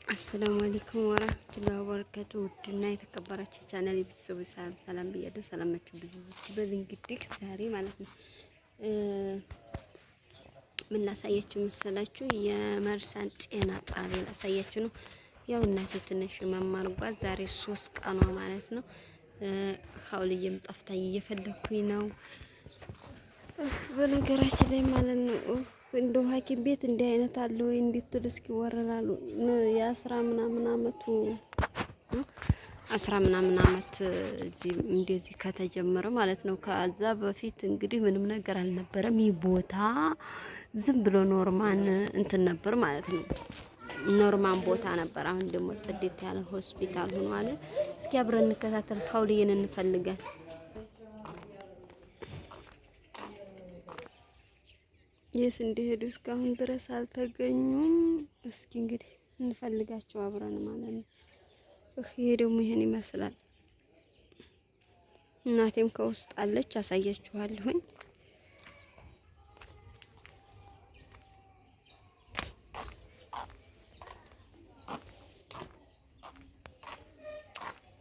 አሰላሙ አለይኩም ወራህመቱላሂ ወበረካቱ። ውድና የተከበራችሁ ቻናል ቤተሰቦች ሰላም ብያለሁ። ሰላማችሁ ብዙ ይበል። እንግዲህ ዛሬ ማለት ነው ምን ላሳያችሁ መሰላችሁ? የመርሳን ጤና ጣቢያ ላሳያችሁ ነው። ያው እናቴ ትንሽ መማርጓት ዛሬ 3 ቀኗ ማለት ነው። ሀውልዬም ጠፍታኝ እየፈለኩኝ ነው በነገራችን ላይ ማለት ነው። እንደው ሐኪም ቤት እንዲህ አይነት አለ ወይ እንድትሉ እስኪ ወረራሉ የአስራ ምናምን አመት እዚህ እንደዚህ ከተጀመረ ማለት ነው። ከዛ በፊት እንግዲህ ምንም ነገር አልነበረም። ይህ ቦታ ዝም ብሎ ኖርማን እንትን ነበር ማለት ነው። ኖርማን ቦታ ነበር። አሁን ደግሞ ጽድት ያለ ሆስፒታል ሆኗል። እስኪ አብረን እንከታተል። ሀውልዬን እንፈልጋለን። የስ እንደሄዱ እስካሁን ድረስ አልተገኙም። እስኪ እንግዲህ እንፈልጋቸው አብረን ማለት ነው። ይሄ ደግሞ ይሄን ይመስላል። እናቴም ከውስጥ አለች፣ አሳያችኋለሁኝ።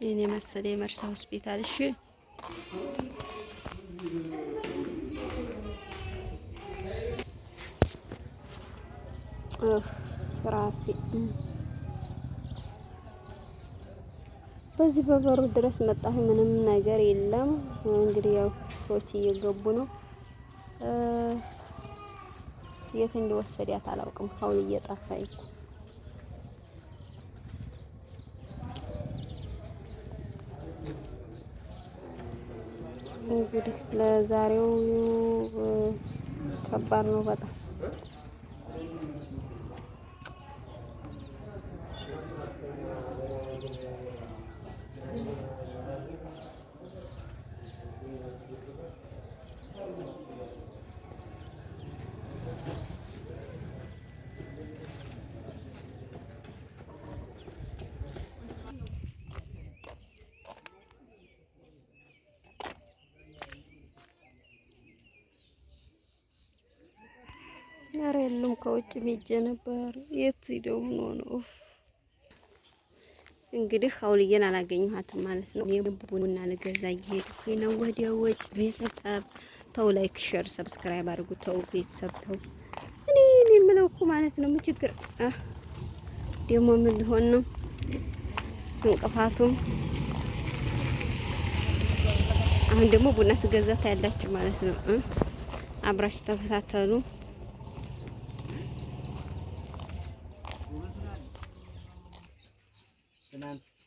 ይሄን የመሰለ የመርሳ ሆስፒታል እሺ። ራሴ በዚህ በበሩ ድረስ መጣሁ። ምንም ነገር የለም። እንግዲህ ያው ሰዎች እየገቡ ነው። የት እንደወሰዳት አላውቅም። ሀውል እየጠፋኝ እኮ እንግዲህ ለዛሬው ከባድ ነው በጣም። ኧረ የለም ከውጭ ሄጄ ነበር። የት ሄደው ነው? እንግዲህ ሀውልዬን አላገኘኋትም ማለት ነው። ቡና ልገዛ እየሄድኩኝ ነው ወዲያ ወጭ። ቤተሰብ ተው፣ ላይክ ሼር ሰብስክራይብ አድርጉ። ተው ቤተሰብ ተው። እኔ የምለው እኮ ማለት ነው ምን ችግር ደግሞ ምን ሊሆን ነው እንቅፋቱም። አሁን ደግሞ ቡና ስገዛ ታያላችሁ ማለት ነው። አብራችሁ ተከታተሉ። Tenang.